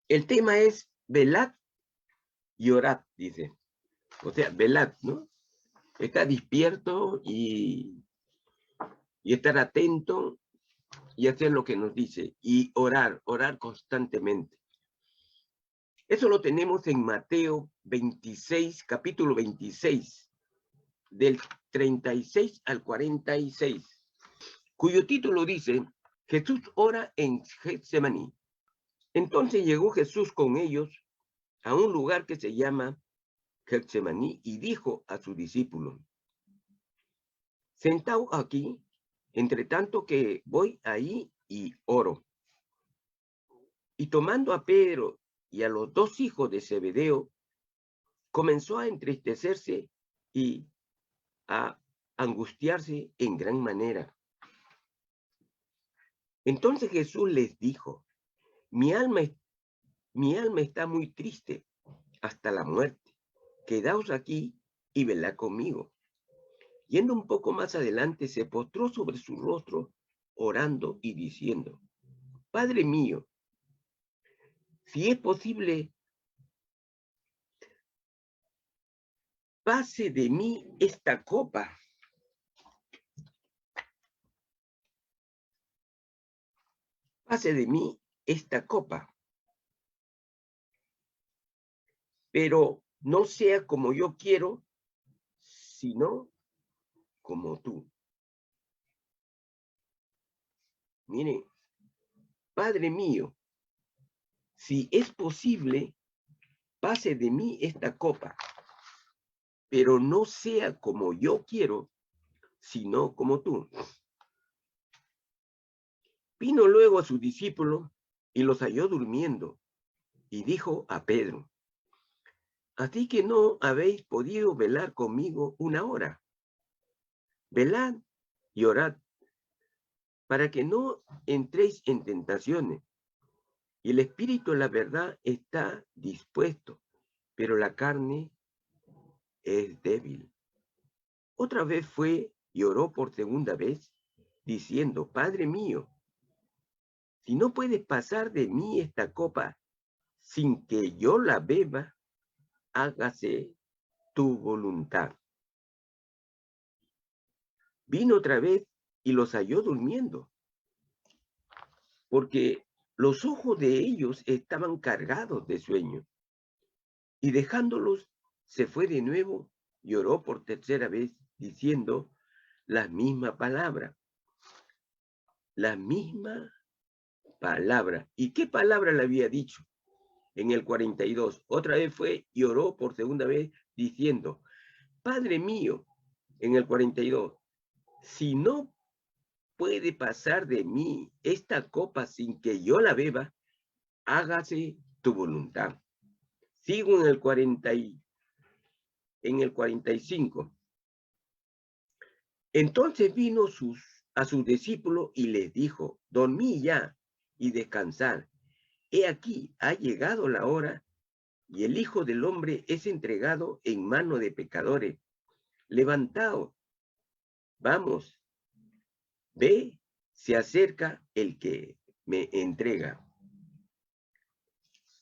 El tema es velad y orad, dice. O sea, velad, ¿no? Estar despierto y estar atento y hacer lo que nos dice. Y orar constantemente. Eso lo tenemos en Mateo 26, capítulo 26, del 36 al 46, cuyo título dice, Jesús ora en Getsemaní. Entonces llegó Jesús con ellos a un lugar que se llama Getsemaní y dijo a sus discípulos, sentaos aquí, entre tanto que voy ahí y oro. Y tomando a Pedro y a los dos hijos de Zebedeo, comenzó a entristecerse y a angustiarse en gran manera. Entonces Jesús les dijo, mi alma está muy triste hasta la muerte. Quedaos aquí y velad conmigo. Yendo un poco más adelante, se postró sobre su rostro, orando y diciendo, Padre mío, si es posible, pase de mí esta copa. Pase de mí esta copa. Pero no sea como yo quiero, sino como tú. Mire, Padre mío, si es posible, pase de mí esta copa, pero no sea como yo quiero, sino como tú. Vino luego a sus discípulos y los halló durmiendo, y dijo a Pedro, así que no habéis podido velar conmigo una hora. Velad y orad, para que no entréis en tentaciones. Y el espíritu, la verdad, está dispuesto, pero la carne es débil. Otra vez fue y oró por segunda vez, diciendo, Padre mío, si no puedes pasar de mí esta copa sin que yo la beba, hágase tu voluntad. Vino otra vez y los halló durmiendo, porque los ojos de ellos estaban cargados de sueño. Y dejándolos, se fue de nuevo y oró por tercera vez, diciendo la misma palabra. La misma palabra. ¿Y qué palabra le había dicho? En el 42, otra vez fue y oró por segunda vez, diciendo, Padre mío, en el 42, si no puede pasar de mí esta copa sin que yo la beba, hágase tu voluntad. Sigo en el 45. Entonces vino a sus discípulos y les dijo, dormid ya y descansad. He aquí, ha llegado la hora y el Hijo del Hombre es entregado en mano de pecadores. Levantaos, vamos, ve, se acerca el que me entrega.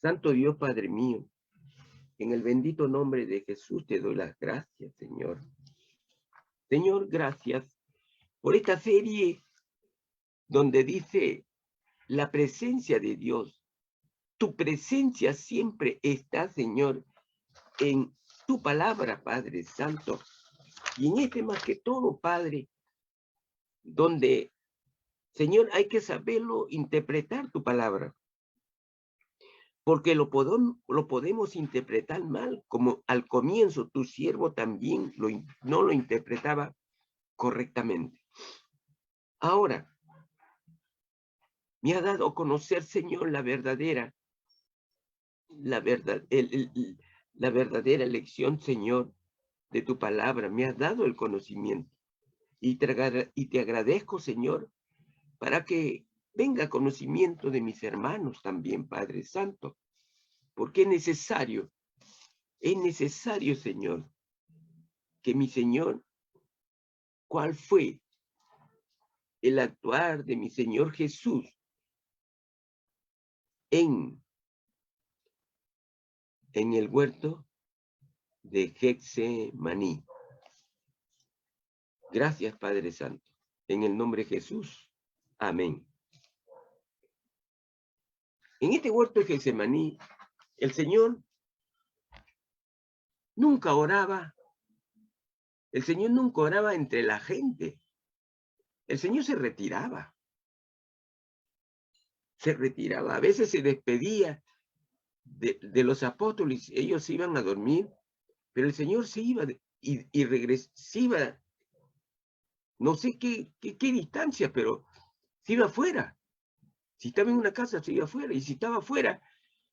Santo Dios, Padre mío, en el bendito nombre de Jesús te doy las gracias, Señor. Señor, gracias por esta serie donde dice la presencia de Dios. Tu presencia siempre está, Señor, en tu palabra, Padre Santo. Y en este más que todo, Padre, donde, Señor, hay que saberlo interpretar tu palabra. Porque lo podemos interpretar mal, como al comienzo tu siervo también no lo interpretaba correctamente. Ahora, me ha dado a conocer, Señor, la verdadera lección, Señor, de tu palabra. Me has dado el conocimiento. Y te agradezco, Señor, para que venga conocimiento de mis hermanos también, Padre Santo. Porque es necesario, Señor, que mi Señor, ¿cuál fue el actuar de mi Señor Jesús en en el huerto de Getsemaní. Gracias, Padre Santo. En el nombre de Jesús. Amén. En este huerto de Getsemaní, el Señor nunca oraba. El Señor nunca oraba entre la gente. El Señor se retiraba. Se retiraba. A veces se despedía de los apóstoles. Ellos se iban a dormir, pero el Señor se iba y regresaba. No sé qué distancia, pero se iba afuera. Si estaba en una casa, se iba afuera. Y si estaba afuera,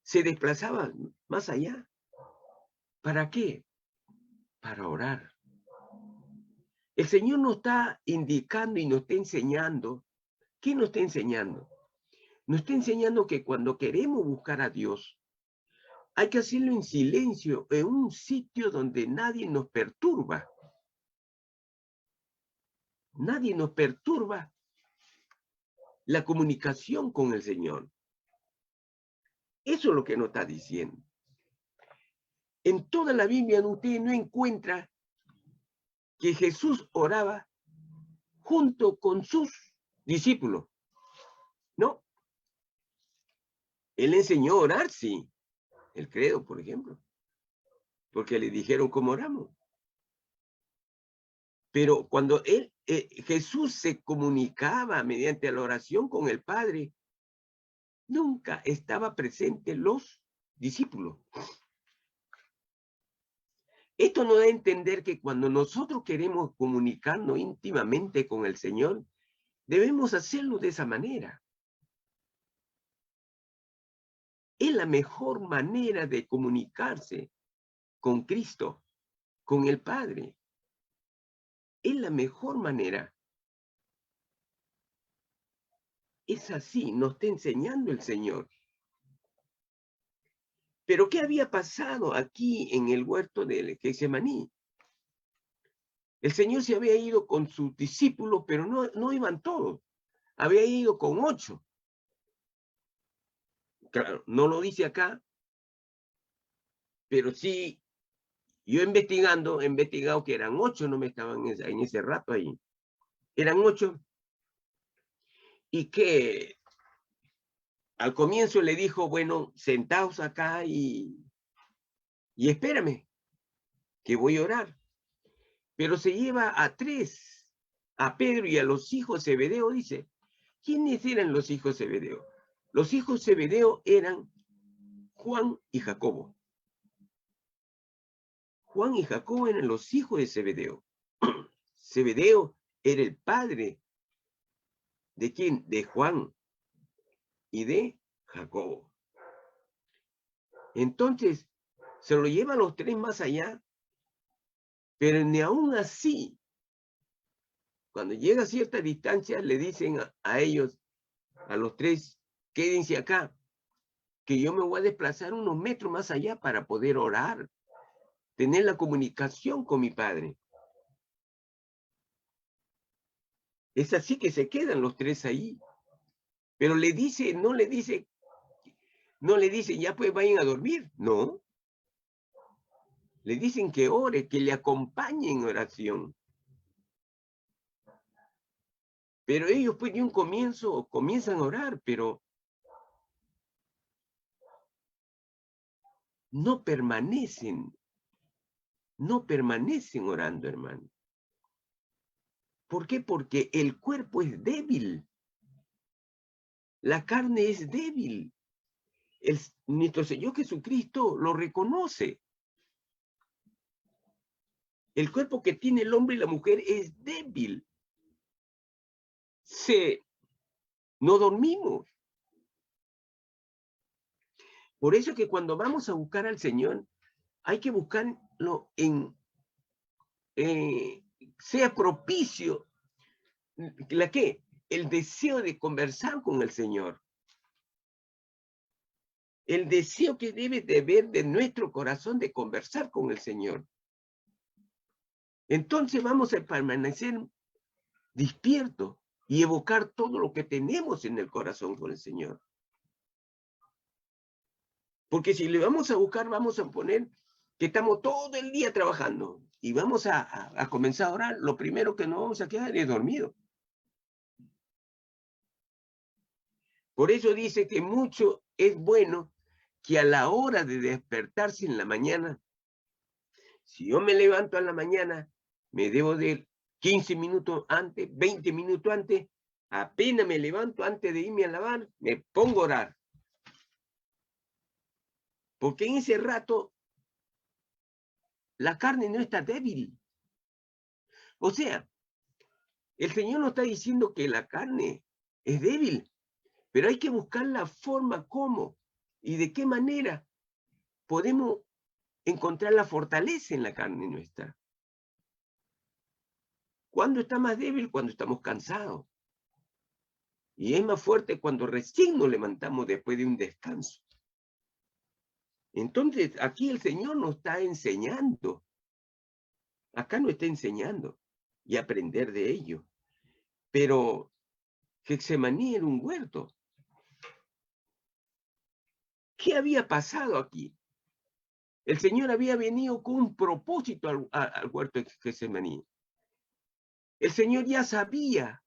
se desplazaba más allá. ¿Para qué? Para orar. El Señor nos está indicando y nos está enseñando. ¿Qué nos está enseñando? Nos está enseñando que cuando queremos buscar a Dios, hay que hacerlo en silencio, en un sitio donde nadie nos perturba. Nadie nos perturba la comunicación con el Señor. Eso es lo que nos está diciendo. En toda la Biblia usted no encuentra que Jesús oraba junto con sus discípulos. No. Él enseñó a orar, sí. El credo, por ejemplo. Porque le dijeron cómo oramos. Pero cuando Jesús se comunicaba mediante la oración con el Padre, nunca estaba presente los discípulos. Esto nos da a entender que cuando nosotros queremos comunicarnos íntimamente con el Señor, debemos hacerlo de esa manera. Es la mejor manera de comunicarse con Cristo, con el Padre. Es la mejor manera. Es así, nos está enseñando el Señor. Pero ¿qué había pasado aquí en el huerto de Getsemaní? El Señor se había ido con sus discípulos, pero no iban todos. Había ido con 8. Claro, no lo dice acá, pero sí, yo he investigado que eran 8, no me estaban en ese rato ahí. Eran 8. Y que al comienzo le dijo, bueno, sentaos acá y espérame, que voy a orar. Pero se lleva a 3, a Pedro y a los hijos de Zebedeo, dice. ¿Quiénes eran los hijos de Zebedeo? Los hijos de Zebedeo eran Juan y Jacobo. Juan y Jacobo eran los hijos de Zebedeo. Zebedeo era el padre ¿de quién? De Juan y de Jacobo. Entonces, se lo llevan los 3 más allá, pero ni aún así, cuando llega a cierta distancia, le dicen a ellos, a los 3, quédense acá, que yo me voy a desplazar unos metros más allá para poder orar, tener la comunicación con mi Padre. Es así que se quedan los 3 ahí. Pero le dice, no le dice, ya pues vayan a dormir. No. Le dicen que ore, que le acompañe en oración. Pero ellos pues de un comienzo comienzan a orar, pero no permanecen orando, hermano. ¿Por qué? Porque el cuerpo es débil. La carne es débil. Nuestro Señor Jesucristo lo reconoce. El cuerpo que tiene el hombre y la mujer es débil. No dormimos. Por eso que cuando vamos a buscar al Señor, hay que buscarlo sea propicio, el deseo de conversar con el Señor. El deseo que debe de haber de nuestro corazón de conversar con el Señor. Entonces vamos a permanecer despiertos y evocar todo lo que tenemos en el corazón con el Señor. Porque si le vamos a buscar, vamos a poner que estamos todo el día trabajando y vamos a comenzar a orar, lo primero que nos vamos a quedar es dormido. Por eso dice que mucho es bueno que a la hora de despertarse en la mañana, si yo me levanto a la mañana, me debo de 15 minutos antes, 20 minutos antes, apenas me levanto antes de irme a lavar, me pongo a orar. Porque en ese rato la carne no está débil. O sea, el Señor nos está diciendo que la carne es débil, pero hay que buscar la forma cómo y de qué manera podemos encontrar la fortaleza en la carne nuestra. ¿Cuándo está más débil? Cuando estamos cansados. Y es más fuerte cuando recién nos levantamos después de un descanso. Entonces, aquí el Señor nos está enseñando. Acá nos está enseñando y aprender de ello. Pero Getsemaní era un huerto. ¿Qué había pasado aquí? El Señor había venido con un propósito al huerto de Getsemaní. El Señor ya sabía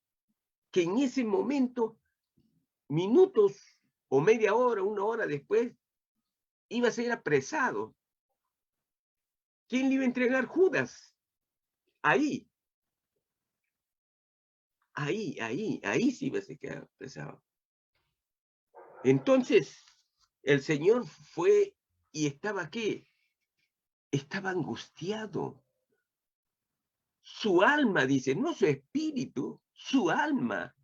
que en ese momento, minutos o media hora, una hora después, iba a ser apresado. ¿Quién le iba a entregar? Judas. Ahí sí iba a ser apresado. Entonces, el Señor fue y estaba ¿qué? Estaba angustiado. Su alma, dice, no su espíritu, su alma.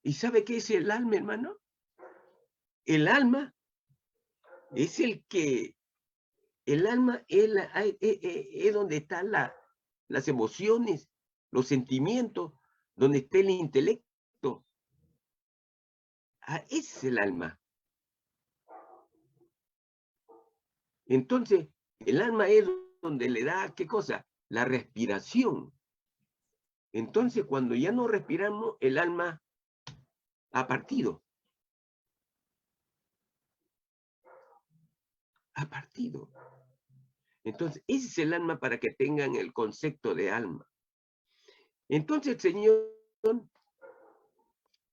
¿Y sabe qué es el alma, hermano? El alma es el alma es donde están las emociones, los sentimientos, donde está el intelecto. Ese es el alma. Entonces, el alma es donde le da, ¿qué cosa? La respiración. Entonces, cuando ya no respiramos, el alma ha partido. Ha partido. Entonces, ese es el alma para que tengan el concepto de alma. Entonces el Señor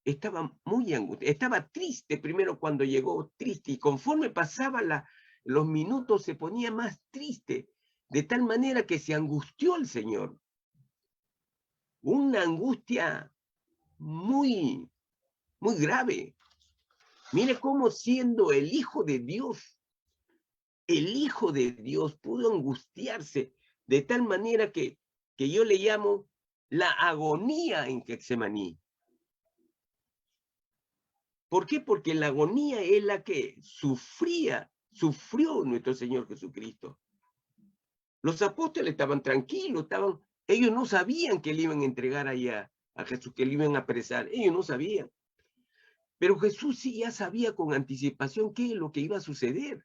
estaba muy angustiado, estaba triste primero cuando llegó, triste, y conforme pasaban los minutos se ponía más triste, de tal manera que se angustió el Señor. Una angustia muy, muy grave. Mire cómo siendo el Hijo de Dios, pudo angustiarse de tal manera que yo le llamo la agonía en Getsemaní. ¿Por qué? Porque la agonía es la que sufrió nuestro Señor Jesucristo. Los apóstoles estaban tranquilos, ellos no sabían que le iban a entregar allá a Jesús, que le iban a apresar, ellos no sabían. Pero Jesús sí ya sabía con anticipación qué es lo que iba a suceder.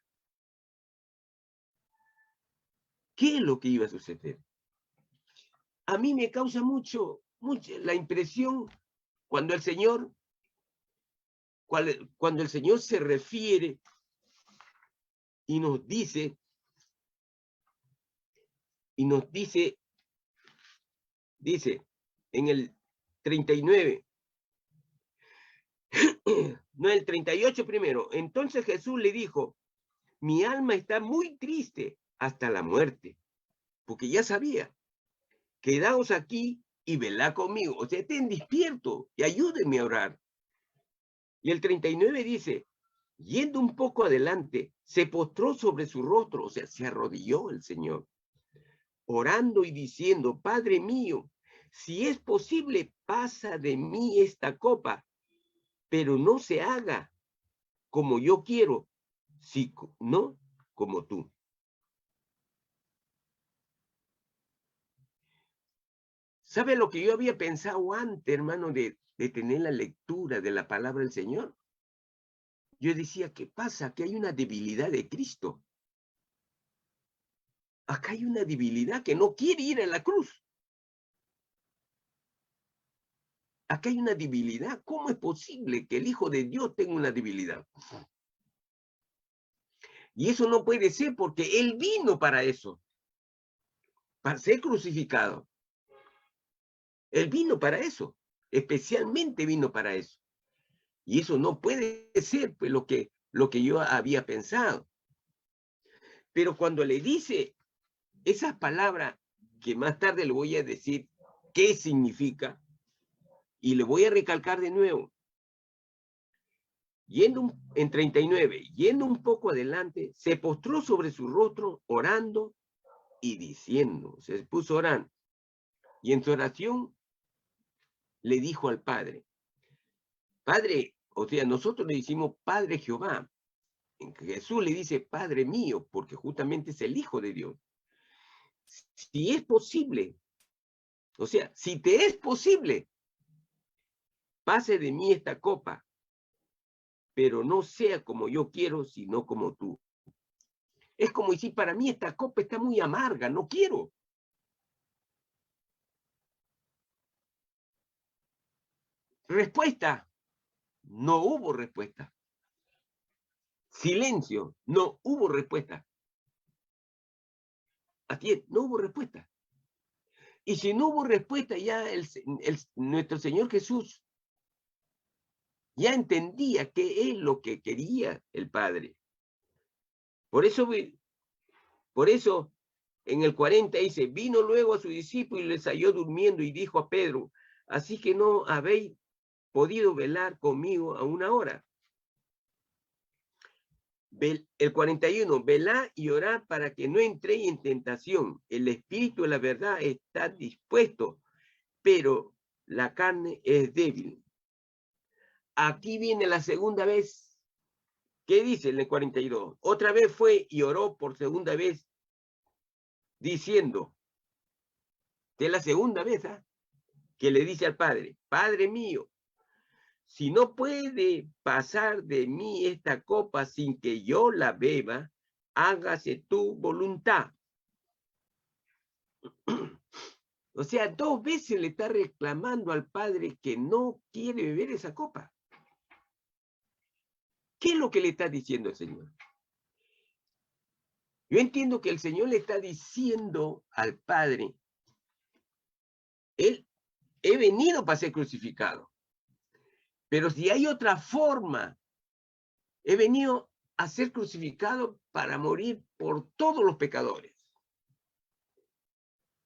¿Qué es lo que iba a suceder? A mí me causa mucho la impresión cuando el Señor se refiere y nos dice, dice en el 39, no, el 38 primero. Entonces Jesús le dijo, mi alma está muy triste hasta la muerte, porque ya sabía, quedaos aquí y velá conmigo, o sea, estén despiertos y ayúdenme a orar. Y el 39 dice, yendo un poco adelante, se postró sobre su rostro, o sea, se arrodilló el Señor, orando y diciendo, Padre mío, si es posible, pasa de mí esta copa, pero no se haga como yo quiero, no como tú. ¿Sabe lo que yo había pensado antes, hermano, de tener la lectura de la palabra del Señor? Yo decía, ¿qué pasa? Que hay una debilidad de Cristo. Acá hay una debilidad que no quiere ir a la cruz. Acá hay una debilidad. ¿Cómo es posible que el Hijo de Dios tenga una debilidad? Y eso no puede ser porque Él vino para eso, para ser crucificado. Él vino para eso, especialmente vino para eso. Y eso no puede ser pues, lo que yo había pensado. Pero cuando le dice esas palabras, que más tarde le voy a decir qué significa, y le voy a recalcar de nuevo, en 39, yendo un poco adelante, se postró sobre su rostro, orando y diciendo, se puso orando, y en su oración le dijo al Padre, Padre, o sea, nosotros le decimos Padre Jehová, en que Jesús le dice Padre mío, porque justamente es el Hijo de Dios. Si es posible, o sea, si te es posible, pase de mí esta copa, pero no sea como yo quiero, sino como tú. Es como decir, para mí esta copa está muy amarga, no quiero. Respuesta, no hubo respuesta. Silencio, no hubo respuesta. Así es, no hubo respuesta. Y si no hubo respuesta, ya nuestro Señor Jesús ya entendía qué es lo que quería el Padre. Por eso en el 40 dice, vino luego a su discípulo y les halló durmiendo y dijo a Pedro, así que no habéis podido velar conmigo a una hora. El 41, velá y orá para que no entréis en tentación. El espíritu de la verdad está dispuesto, pero la carne es débil. Aquí viene la segunda vez. ¿Qué dice en el 42? Otra vez fue y oró por segunda vez, diciendo, que es la segunda vez, que le dice al Padre, Padre mío, si no puede pasar de mí esta copa sin que yo la beba, hágase tu voluntad. O sea, 2 veces le está reclamando al Padre que no quiere beber esa copa. ¿Qué es lo que le está diciendo el Señor? Yo entiendo que el Señor le está diciendo al Padre, he venido para ser crucificado, pero si hay otra forma, he venido a ser crucificado para morir por todos los pecadores.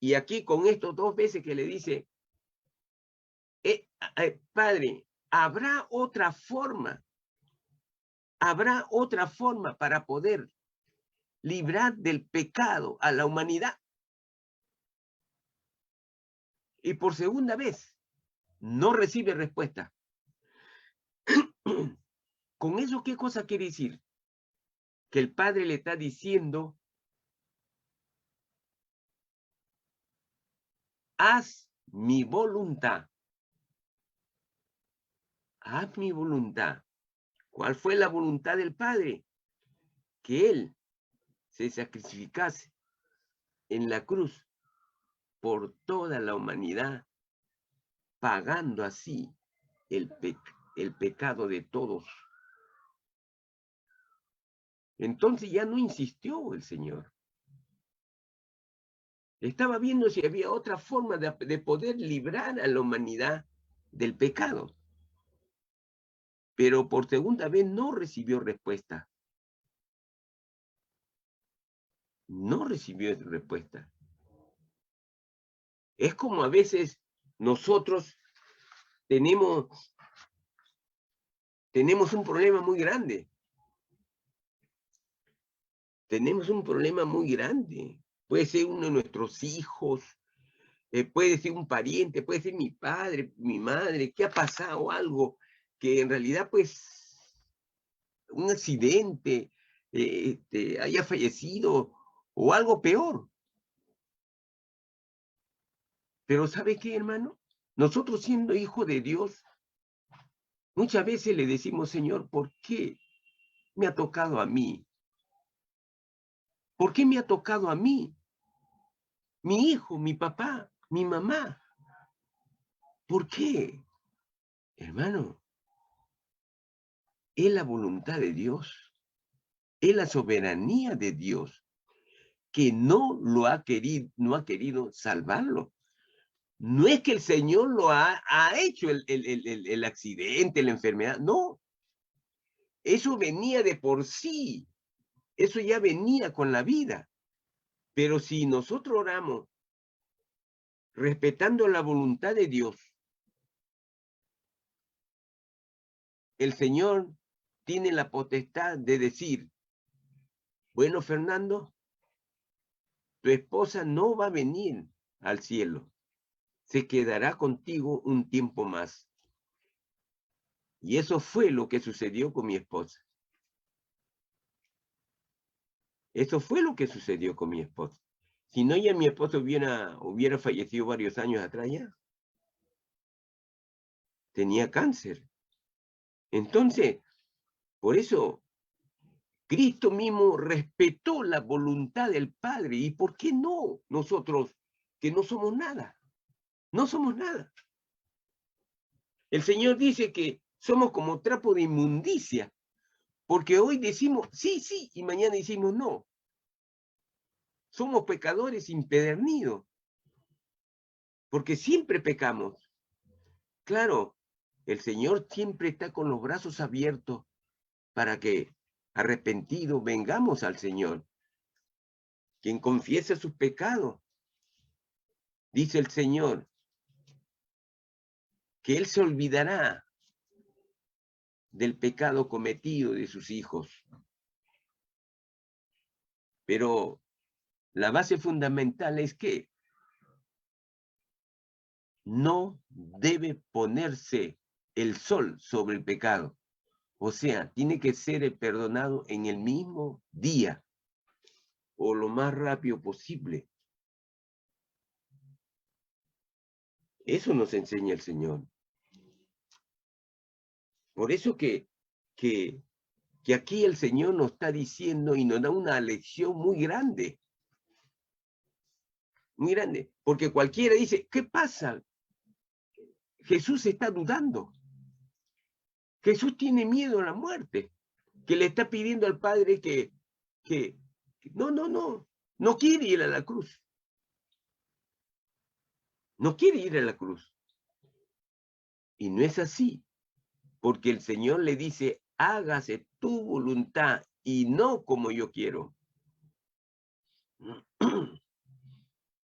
Y aquí con estos 2 veces que le dice, Padre, habrá otra forma para poder librar del pecado a la humanidad. Y por segunda vez, no recibe respuesta. ¿Con eso qué cosa quiere decir? Que el Padre le está diciendo, haz mi voluntad. Haz mi voluntad. ¿Cuál fue la voluntad del Padre? Que Él se sacrificase en la cruz por toda la humanidad, pagando así el pecado de todos. Entonces ya no insistió el Señor. Estaba viendo si había otra forma de poder librar a la humanidad del pecado. Pero por segunda vez no recibió respuesta. No recibió respuesta. Es como a veces nosotros tenemos un problema muy grande. Tenemos un problema muy grande. Puede ser uno de nuestros hijos, puede ser un pariente, puede ser mi padre, mi madre, que ha pasado algo que en realidad, pues, un accidente, haya fallecido o algo peor. Pero ¿sabe qué, hermano? Nosotros siendo hijos de Dios, muchas veces le decimos, Señor, ¿por qué me ha tocado a mí? ¿Por qué me ha tocado a mí? Mi hijo, mi papá, mi mamá. ¿Por qué? Hermano, es la voluntad de Dios. Es la soberanía de Dios que no ha querido salvarlo. No es que el Señor lo ha hecho el accidente, la enfermedad, no. Eso venía de por sí. Eso ya venía con la vida. Pero si nosotros oramos respetando la voluntad de Dios, el Señor tiene la potestad de decir, bueno, Fernando, tu esposa no va a venir al cielo, se quedará contigo un tiempo más. Y eso fue lo que sucedió con mi esposa. Eso fue lo que sucedió con mi esposa. Si no, ya mi esposa hubiera fallecido varios años atrás ya. Tenía cáncer. Entonces, por eso, Cristo mismo respetó la voluntad del Padre. ¿Y por qué no nosotros, que no somos nada? No somos nada. El Señor dice que somos como trapo de inmundicia, porque hoy decimos sí, sí, y mañana decimos no. Somos pecadores impedernidos, porque siempre pecamos. Claro, el Señor siempre está con los brazos abiertos para que, arrepentidos, vengamos al Señor. Quien confiesa sus pecados, dice el Señor, que Él se olvidará del pecado cometido de sus hijos. Pero la base fundamental es que no debe ponerse el sol sobre el pecado. O sea, tiene que ser perdonado en el mismo día o lo más rápido posible. Eso nos enseña el Señor. Por eso que aquí el Señor nos está diciendo y nos da una lección muy grande. Muy grande. Porque cualquiera dice, ¿qué pasa? Jesús está dudando. Jesús tiene miedo a la muerte. Que le está pidiendo al Padre que no quiere ir a la cruz. No quiere ir a la cruz. Y no es así, porque el Señor le dice, hágase tu voluntad y no como yo quiero.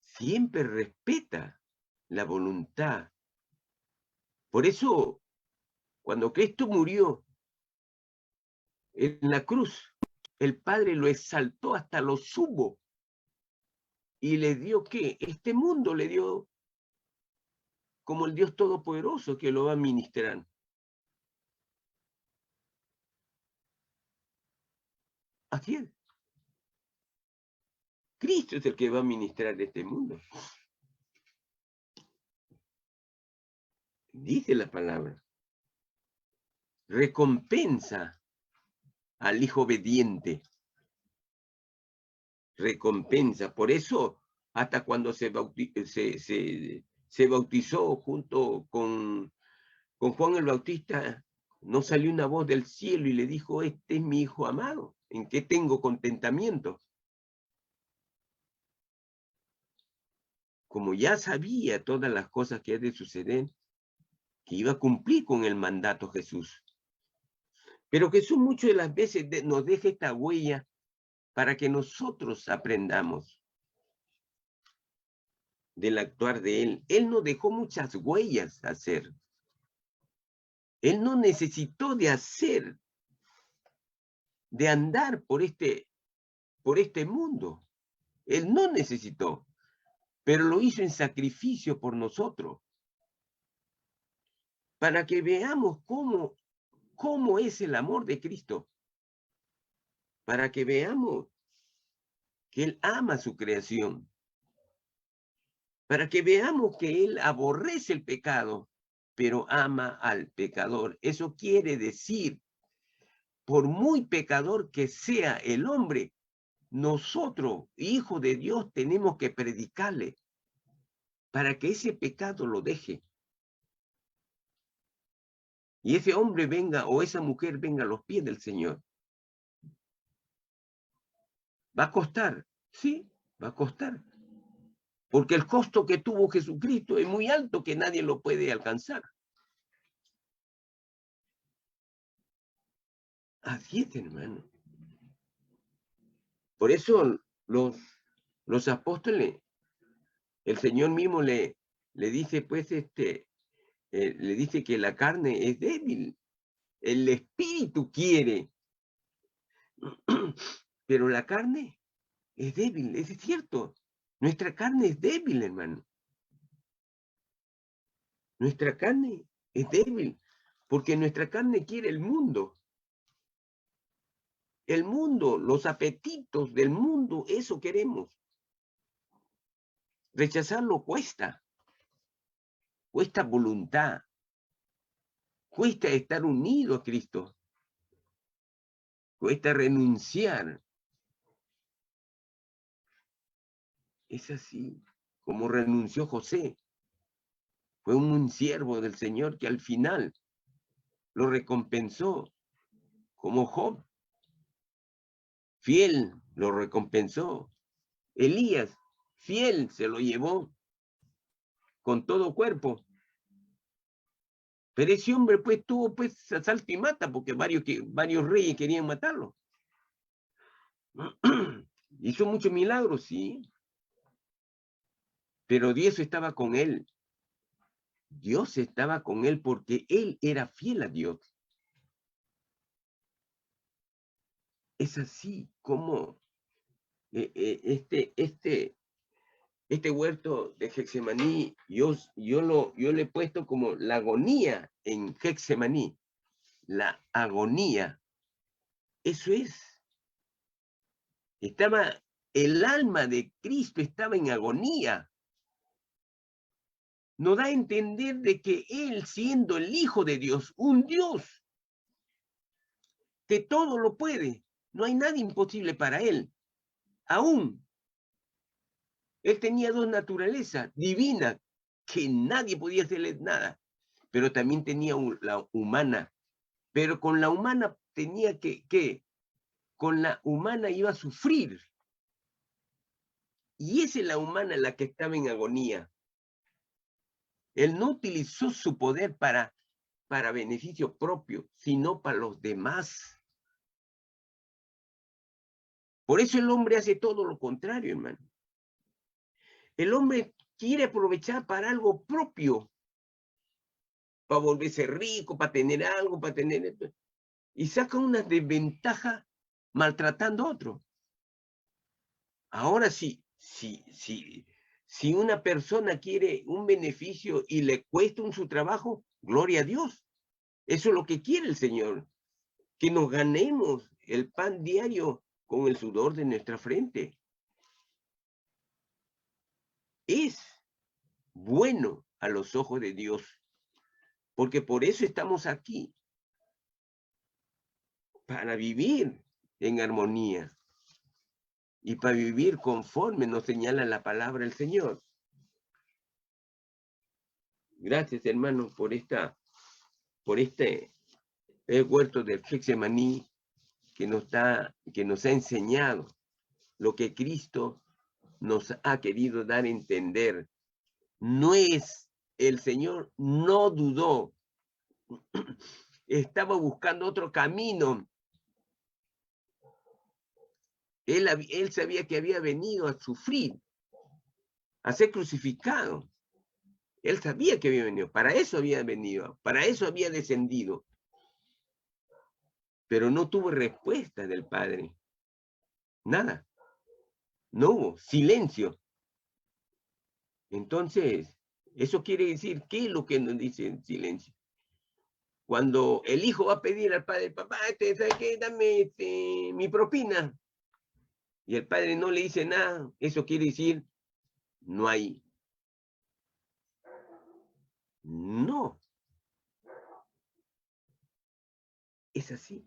Siempre respeta la voluntad. Por eso, cuando Cristo murió en la cruz, el Padre lo exaltó hasta lo sumo y le dio ¿qué? Este mundo le dio como el Dios Todopoderoso que lo va a ministrar. Así es. Cristo es el que va a ministrar este mundo. Dice la palabra. Recompensa al hijo obediente. Recompensa. Por eso, hasta cuando se bautizó junto con Juan el Bautista, no salió una voz del cielo y le dijo, este es mi hijo amado, en que tengo contentamiento. Como ya sabía todas las cosas que ha de suceder, que iba a cumplir con el mandato Jesús. Pero Jesús muchas de las veces nos deja esta huella para que nosotros aprendamos del actuar de Él. Él nos dejó muchas huellas a hacer. Él no necesitó de hacer, de andar por este mundo. Él no necesitó, pero lo hizo en sacrificio por nosotros, para que veamos cómo es el amor de Cristo, para que veamos que Él ama su creación, para que veamos que Él aborrece el pecado, pero ama al pecador. Eso quiere decir, por muy pecador que sea el hombre, nosotros, hijos de Dios, tenemos que predicarle para que ese pecado lo deje. Y ese hombre venga o esa mujer venga a los pies del Señor. Va a costar, sí, va a costar. Porque el costo que tuvo Jesucristo es muy alto que nadie lo puede alcanzar. Así es, hermano. Por eso los apóstoles, el Señor mismo le dice, pues, le dice que la carne es débil, el espíritu quiere, pero la carne es débil, es cierto. Nuestra carne es débil, hermano. Nuestra carne es débil, porque nuestra carne quiere el mundo. El mundo, los apetitos del mundo, eso queremos. Rechazarlo cuesta voluntad, cuesta estar unido a Cristo, cuesta renunciar. Es así como renunció José. Fue un siervo del Señor que al final lo recompensó, como Job. Fiel lo recompensó. Elías, fiel, se lo llevó con todo cuerpo. Pero ese hombre pues tuvo pues asalto y mata, porque varios reyes querían matarlo. Hizo muchos milagros, sí. Pero Dios estaba con él. Dios estaba con él porque él era fiel a Dios. Es así como este huerto de Getsemaní, yo le he puesto como la agonía en Getsemaní. La agonía. Eso es. El alma de Cristo estaba en agonía. Nos da a entender de que Él, siendo el Hijo de Dios, un Dios, que todo lo puede, no hay nada imposible para Él. Aún, Él tenía dos naturalezas divinas, que nadie podía hacerle nada, pero también tenía la humana. Pero con la humana tenía con la humana iba a sufrir. Y esa es la humana la que estaba en agonía. Él no utilizó su poder para beneficio propio, sino para los demás. Por eso el hombre hace todo lo contrario, hermano. El hombre quiere aprovechar para algo propio, para volverse rico, para tener algo, para tener esto, y saca una desventaja maltratando a otro. Ahora sí, si una persona quiere un beneficio y le cuesta su trabajo, gloria a Dios. Eso es lo que quiere el Señor, que nos ganemos el pan diario con el sudor de nuestra frente. Es bueno a los ojos de Dios, porque por eso estamos aquí, para vivir en armonía y para vivir conforme nos señala la palabra del Señor. Gracias, hermano, por este huerto del Getsemaní que nos ha enseñado lo que Cristo nos ha querido dar a entender. No es, el Señor no dudó, estaba buscando otro camino. Él sabía que había venido a sufrir, a ser crucificado. Él sabía que había venido, para eso había venido, para eso había descendido. Pero no tuvo respuesta del Padre. Nada. No hubo, silencio. Entonces, eso quiere decir, ¿qué es lo que nos dice en silencio? Cuando el hijo va a pedir al padre, papá, ¿sabes qué? Dame mi propina. Y el padre no le dice nada, eso quiere decir, no hay. No. Es así.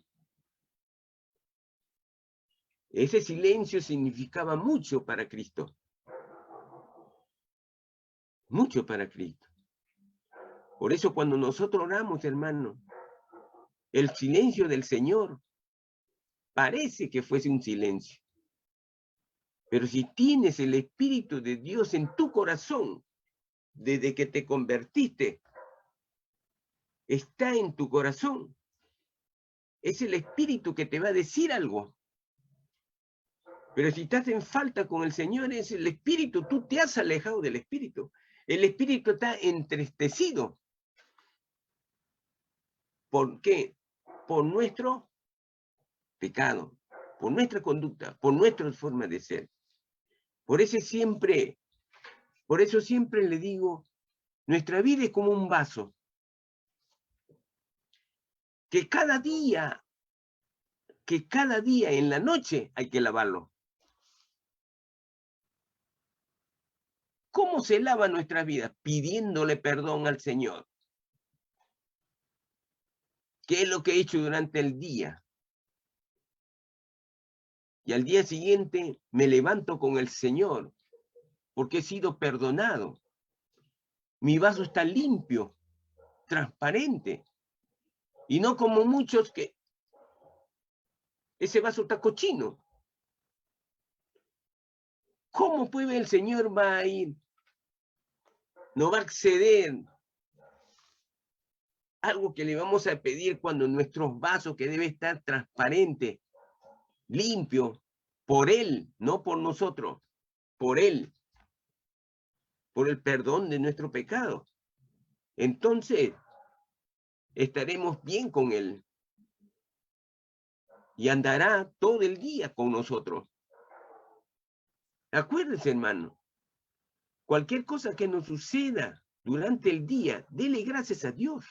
Ese silencio significaba mucho para Cristo. Mucho para Cristo. Por eso cuando nosotros oramos, hermano, el silencio del Señor parece que fuese un silencio. Pero si tienes el Espíritu de Dios en tu corazón, desde que te convertiste, está en tu corazón. Es el Espíritu que te va a decir algo. Pero si estás en falta con el Señor, es el Espíritu. Tú te has alejado del Espíritu. El Espíritu está entristecido. ¿Por qué? Por nuestro pecado, por nuestra conducta, por nuestra forma de ser. Por eso siempre le digo, nuestra vida es como un vaso. Que cada día en la noche hay que lavarlo. ¿Cómo se lava nuestra vida? Pidiéndole perdón al Señor. ¿Qué es lo que he hecho durante el día? Y al día siguiente me levanto con el Señor, porque he sido perdonado. Mi vaso está limpio, transparente. Y no como muchos que ese vaso está cochino. ¿Cómo puede el Señor va a ir? No va a acceder algo que le vamos a pedir cuando nuestros vasos, que debe estar transparente, limpio, por Él, no por nosotros, por Él, por el perdón de nuestro pecado. Entonces, estaremos bien con Él y andará todo el día con nosotros. Acuérdense, hermano, cualquier cosa que nos suceda durante el día, dele gracias a Dios.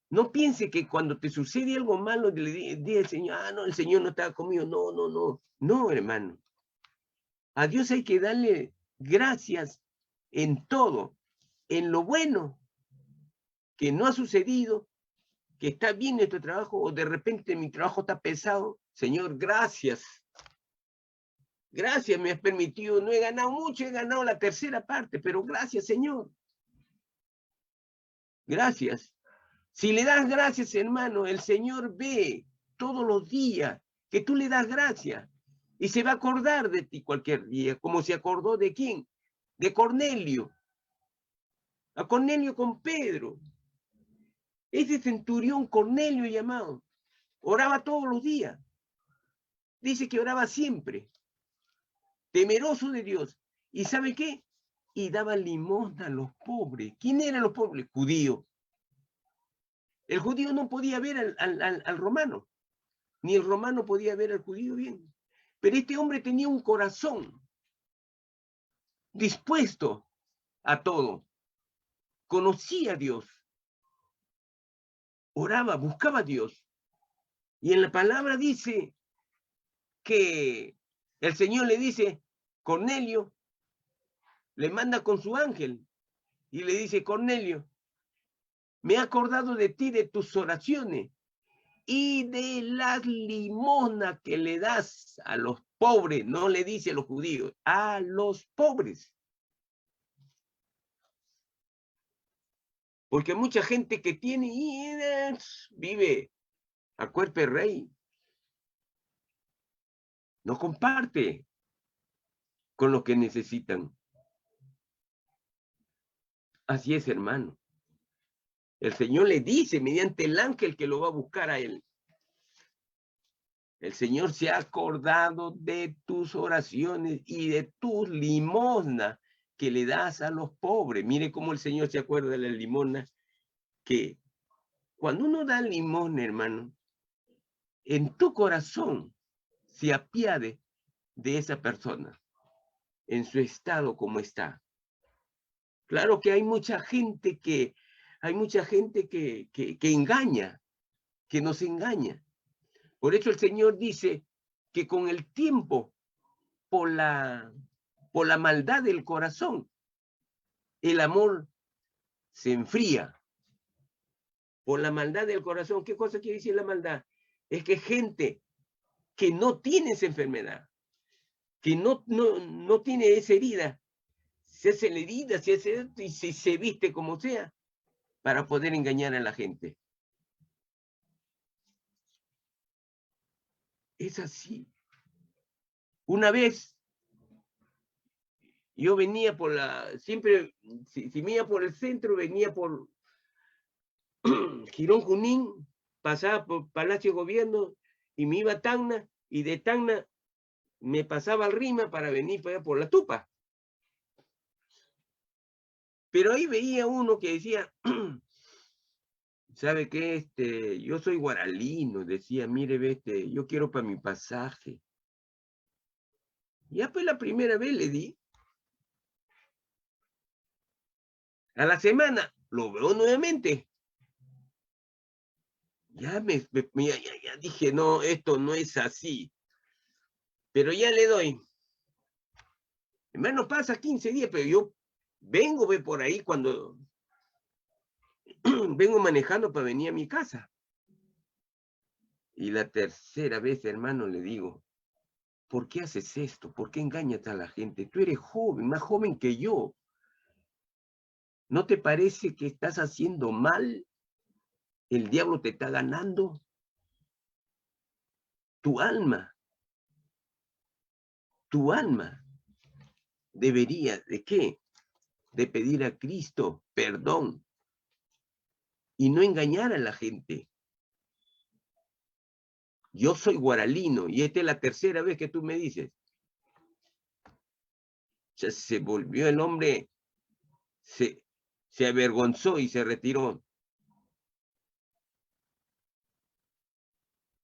No piense que cuando te sucede algo malo, le diga al Señor, no, el Señor no estaba conmigo. No, no, no. No, hermano. A Dios hay que darle gracias en todo, en lo bueno que no ha sucedido, que está bien nuestro trabajo, o de repente mi trabajo está pesado. Señor, gracias. Gracias, me has permitido, no he ganado mucho, he ganado la tercera parte, pero gracias, Señor. Gracias. Si le das gracias, hermano, el Señor ve todos los días que tú le das gracias y se va a acordar de ti cualquier día, como se acordó de quién, de Cornelio, a Cornelio con Pedro. Ese centurión Cornelio llamado, oraba todos los días. Dice que oraba siempre, temeroso de Dios. ¿Y sabe qué? Y daba limosna a los pobres. ¿Quién eran los pobres? Judíos. El judío no podía ver al romano, ni el romano podía ver al judío bien. Pero este hombre tenía un corazón dispuesto a todo. Conocía a Dios. Oraba, buscaba a Dios. Y en la palabra dice que el Señor le dice, Cornelio, le manda con su ángel y le dice, Cornelio, me he acordado de ti, de tus oraciones y de las limosnas que le das a los pobres. No le dice a los judíos, a los pobres. Porque mucha gente que tiene y vive a cuerpo de rey, no comparte con los que necesitan. Así es, hermano. El Señor le dice mediante el ángel que lo va a buscar a él. El Señor se ha acordado de tus oraciones y de tus limosnas que le das a los pobres. Mire cómo el Señor se acuerda de las limosnas, que cuando uno da limosna, hermano, en tu corazón se apiade de esa persona, en su estado como está. Claro que hay mucha gente que engaña, que nos engaña. Por eso el Señor dice que con el tiempo, por la maldad del corazón, el amor se enfría. Por la maldad del corazón. ¿Qué cosa quiere decir la maldad? Es que gente que no tiene esa enfermedad, que no tiene esa herida, se hace la herida, se hace esto y se viste como sea para poder engañar a la gente. Es así. Una vez yo venía por siempre, si me iba por el centro, venía por Girón Junín, pasaba por Palacio de Gobierno y me iba a Tacna, y de Tacna me pasaba al Rima para venir para allá por La Tupa. Pero ahí veía uno que decía, ¿sabe qué? Yo soy guaralino, decía, mire, yo quiero para mi pasaje. Ya pues la primera vez le di. A la semana lo veo nuevamente. Ya ya dije, no, esto no es así. Pero ya le doy. Hermano, pasa 15 días, pero yo vengo por ahí cuando vengo manejando para venir a mi casa. Y la tercera vez, hermano, le digo, ¿por qué haces esto? ¿Por qué engañas a la gente? Tú eres joven, más joven que yo. ¿No te parece que estás haciendo mal? El diablo te está ganando. Tu alma debería, ¿de qué? De pedir a Cristo perdón y no engañar a la gente. Yo soy guaralino y esta es la tercera vez que tú me dices. Ya se volvió el hombre, se avergonzó y se retiró.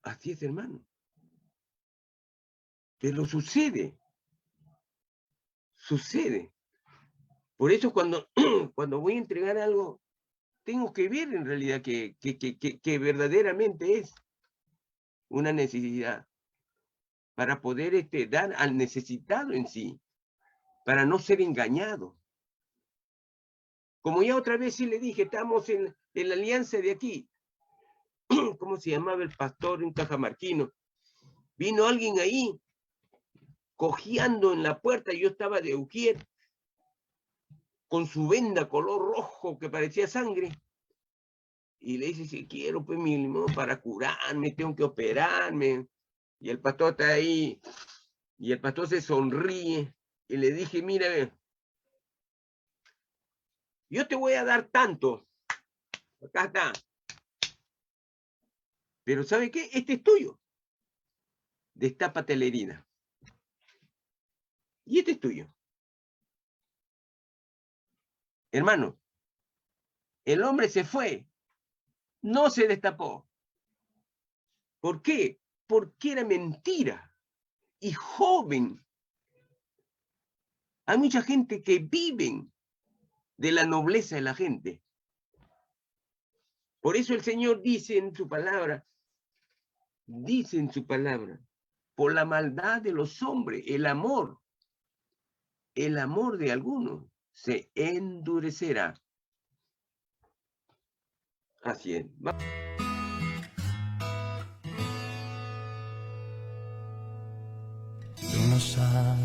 Así es, hermano. Pero sucede. Por eso cuando voy a entregar algo, tengo que ver en realidad que verdaderamente es una necesidad para poder dar al necesitado en sí, para no ser engañado. Como ya otra vez sí le dije, estamos en la alianza de aquí. ¿Cómo se llamaba el pastor? Un cajamarquino. Vino alguien ahí, cojeando en la puerta, y yo estaba de ujier, con su venda color rojo que parecía sangre. Y le dice, si quiero, pues, mi limón para curarme, tengo que operarme. Y el pastor está ahí, y el pastor se sonríe, y le dije, mira, yo te voy a dar tanto, acá está, pero ¿sabe qué? Este es tuyo, destápate la herida. Y este es tuyo. Hermano, el hombre se fue, no se destapó. ¿Por qué? Porque era mentira. Y joven. Hay mucha gente que viven de la nobleza de la gente. Por eso el Señor dice en su palabra, por la maldad de los hombres, el amor de algunos se endurecerá. Así es. Tú no sabes.